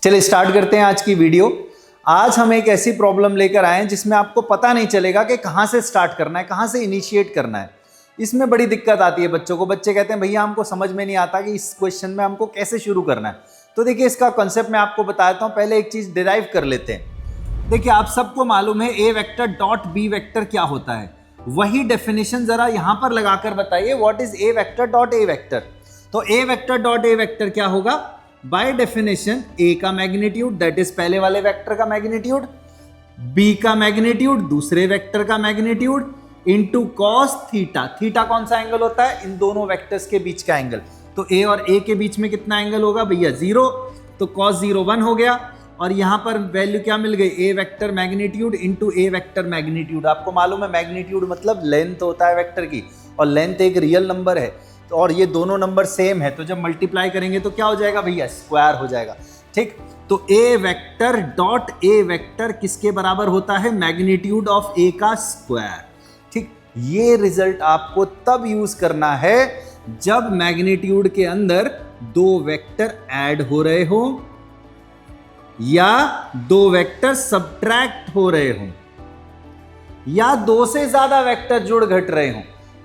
चलिए स्टार्ट करते हैं आज की वीडियो। आज हम एक ऐसी प्रॉब्लम लेकर आए हैं जिसमें आपको पता नहीं चलेगा कि कहाँ से स्टार्ट करना है, कहाँ से इनिशिएट करना है। इसमें बड़ी दिक्कत आती है बच्चों को। बच्चे कहते हैं भैया हमको समझ में नहीं आता कि इस क्वेश्चन में हमको कैसे शुरू करना है। तो देखिए इसका कॉन्सेप्ट मैं आपको बताता हूँ। पहले एक चीज़ डिराइव कर लेते हैं। देखिए आप सबको मालूम है A vector dot B vector क्या होता है। वही डेफिनेशन जरा यहाँ पर लगाकर बताइए, what is A vector dot A vector. तो ए वेक्टर डॉट ए वेक्टर क्या होगा? बाय डेफिनेशन ए का मैग्नीट्यूड दैट इज पहले वाले वेक्टर का मैग्नीट्यूड, बी का मैग्नीट्यूड दूसरे वेक्टर का magnitude into cos theta. Theta कौन सा एंगल होता है? इन दोनों वेक्टर्स के बीच का एंगल। तो ए और ए के बीच में कितना एंगल होगा भैया? 0। तो कॉस 0 1 हो गया। और यहां पर वैल्यू क्या मिल गई? ए वेक्टर मैग्नीट्यूड इनटू ए वेक्टर मैग्नीट्यूड। आपको मालूम है मैग्नीट्यूड मतलब लेंथ होता है वेक्टर की, और लेंथ एक रियल नंबर है। तो और ये दोनों नंबर सेम है, तो जब मल्टीप्लाई करेंगे तो क्या हो जाएगा भैया? स्क्वायर हो जाएगा। ठीक, तो ए वेक्टर डॉट ए वेक्टर किसके बराबर होता है? मैग्नीट्यूड ऑफ ए का स्क्वायर। ठीक, ये रिजल्ट आपको तब यूज करना है जब मैग्नीट्यूड के अंदर दो वेक्टर ऐड हो रहे हो या दो वेक्टर सब्ट्रैक्ट हो रहे हो या दो से ज्यादा वेक्टर जुड़ घट रहे हो।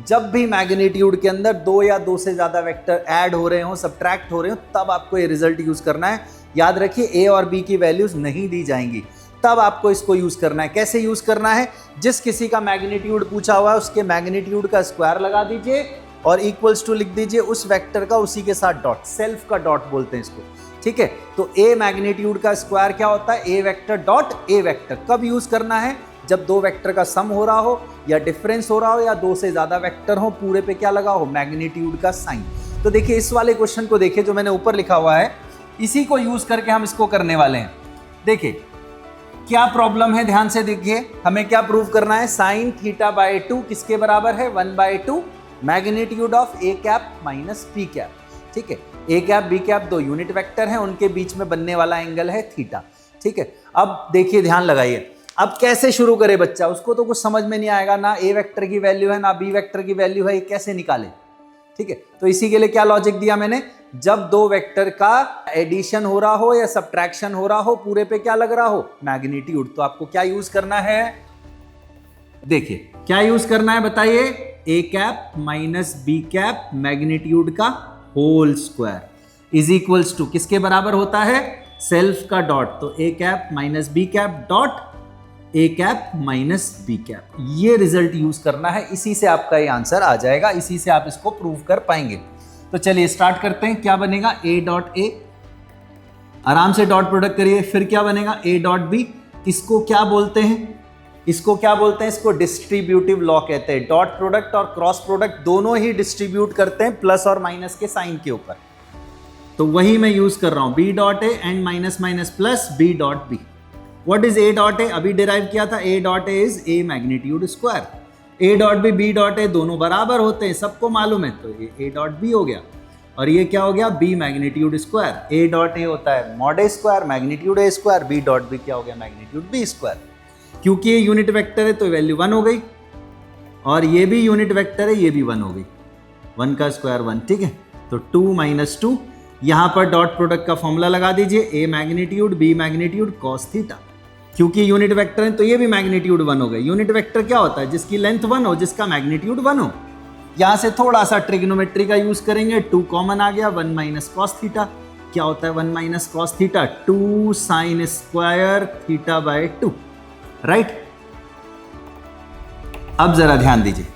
जब भी मैग्नीट्यूड के अंदर दो या दो से ज्यादा वेक्टर ऐड हो रहे हो, सब्ट्रैक्ट हो रहे हो, तब आपको ये रिजल्ट यूज करना है। याद रखिए ए और बी की वैल्यूज नहीं दी जाएंगी, तब आपको इसको यूज करना है। कैसे यूज करना है? जिस किसी का मैग्नीट्यूड पूछा हुआ है उसके मैग्नीट्यूड का स्क्वायर लगा दीजिए और इक्वल्स टू लिख दीजिए उस वेक्टर का उसी के साथ डॉट, सेल्फ का डॉट बोलते हैं इसको। ठीक है, तो ए मैग्नीट्यूड का स्क्वायर क्या होता है? A vector dot A vector. कब यूज करना है? जब दो वेक्टर का सम हो रहा हो या डिफरेंस हो रहा हो या दो से ज्यादा वेक्टर हो, पूरे पे क्या लगा हो? मैग्नीट्यूड का साइन। तो देखिए इस वाले क्वेश्चन को देखिए जो मैंने ऊपर लिखा हुआ है, इसी को यूज करके हम इसको करने वाले हैं। देखिए क्या प्रॉब्लम है, ध्यान से देखिए। हमें क्या प्रूव करना है? साइन थीटा बाय 2 किसके बराबर है? 1/2 magnitude of A cap minus B cap. ठीक है, ए कैप बी कैप दो यूनिट वेक्टर हैं, उनके बीच में बनने वाला एंगल है थीटा। ठीक है, अब देखिए ध्यान लगाइए। अब कैसे शुरू करे बच्चा? उसको तो कुछ समझ में नहीं आएगा, ना ए वेक्टर की वैल्यू है ना बी वेक्टर की वैल्यू है, ये कैसे निकाले? ठीक है, तो इसी के लिए क्या लॉजिक दिया मैंने? जब दो वेक्टर का एडिशन हो रहा हो या सब्ट्रैक्शन हो रहा हो, पूरे पे क्या लग रहा हो? मैग्नीट्यूड। तो आपको क्या यूज करना है? देखिए क्या यूज करना है बताइए? A cap minus B cap magnitude का whole square is equals to किसके बराबर होता है? सेल्फ का डॉट। तो A cap minus B cap dot A cap minus B cap. ये रिजल्ट यूज करना है, इसी से आपका ये आंसर आ जाएगा, इसी से आप इसको प्रूव कर पाएंगे। तो चलिए स्टार्ट करते हैं। क्या बनेगा? ए डॉट ए, आराम से डॉट प्रोडक्ट करिए। फिर क्या बनेगा? A dot B. इसको क्या बोलते हैं? इसको क्या बोलते हैं? इसको डिस्ट्रीब्यूटिव लॉ कहते हैं। डॉट प्रोडक्ट और क्रॉस प्रोडक्ट दोनों ही डिस्ट्रीब्यूट करते हैं प्लस और माइनस के साइन के ऊपर। तो वही मैं यूज कर रहा हूं, B dot A and minus minus plus B dot B. What is A dot A? अभी डिराइव किया था। A dot A is A magnitude square. A dot B dot A दोनों बराबर होते हैं, सबको मालूम है। तो ये ए डॉट बी हो गया और ये क्या हो गया? B magnitude square. A dot A होता है mod A square magnitude A square, B dot B क्या हो गया? Magnitude B square. क्योंकि ये यूनिट वेक्टर है तो वैल्यू 1 हो गई, और ये भी यूनिट वेक्टर है, ये भी 1 हो गई। 1 का स्क्वायर 1। ठीक है, तो 2 माइनस 2, यहां पर डॉट प्रोडक्ट का फॉर्मूला लगा दीजिए। A magnitude B magnitude cos theta. क्योंकि यूनिट वेक्टर है तो ये भी मैग्नीट्यूड 1 हो गए। यूनिट वेक्टर क्या होता है? जिसकी लेंथ 1 हो, जिसका मैग्नीट्यूड 1 हो। यहां से थोड़ा सा ट्रिग्नोमेट्री का यूज करेंगे। 2 कॉमन आ गया, 1 माइनस कॉस थीटा। क्या होता है 1 minus cos theta? 2 sine square theta by 2। Right, अब जरा ध्यान दीजिए।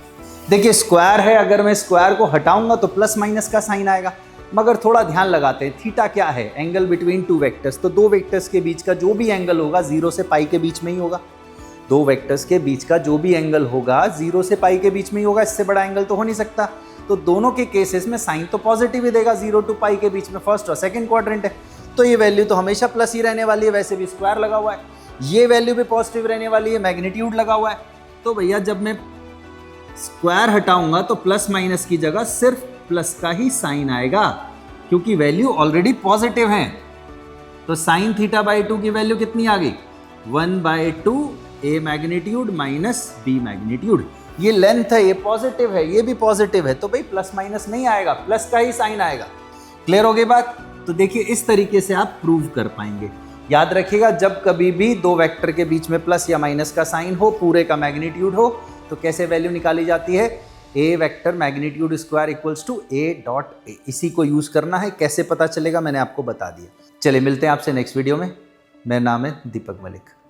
देखिए स्क्वायर है, अगर मैं स्क्वायर को हटाऊंगा तो प्लस माइनस का साइन आएगा, मगर थोड़ा ध्यान लगाते हैं। थीटा क्या है? Angle between two vectors. तो दो वेक्टर्स के बीच का जो भी एंगल होगा 0 से पाई के बीच में ही होगा। दो वेक्टर्स के बीच का जो भी एंगल होगा 0 से पाई के बीच में ही होगा, इससे बड़ा एंगल तो हो नहीं सकता। तो दोनों के केसेस में साइन तो पॉजिटिव ही देगा, 0 टू पाई के बीच में फर्स्ट और सेकंड क्वाड्रेंट है, तो ये वैल्यू तो हमेशा प्लस ही रहने वाली है। वैसे भी स्क्वायर लगा हुआ है, ये वैल्यू भी पॉजिटिव रहने वाली है, मैग्नीट्यूड लगा हुआ है। तो भैया जब मैं स्क्वायर हटाऊंगा तो प्लस माइनस की जगह सिर्फ प्लस का ही साइन आएगा, क्योंकि वैल्यू ऑलरेडी पॉजिटिव है। तो साइन थीटा बाई 2 की वैल्यू कितनी आ गई? 1/2 ए मैग्नीट्यूड माइनस बी मैग्नीट्यूड। ये लेंथ है, ये पॉजिटिव है, ये भी पॉजिटिव है, तो भाई प्लस माइनस नहीं आएगा, प्लस का ही साइन आएगा। क्लियर हो गई बात? तो देखिए इस तरीके से आप प्रूव कर पाएंगे। याद रखिएगा, जब कभी भी दो वेक्टर के बीच में प्लस या माइनस का साइन हो, पूरे का मैग्नीट्यूड हो, तो कैसे वैल्यू निकाली जाती है, A vector magnitude square equals to A dot A. इसी को यूज करना है। कैसे पता चलेगा मैंने आपको बता दिया। चलिए मिलते हैं आपसे नेक्स्ट वीडियो में। मेरा नाम है दीपक मलिक।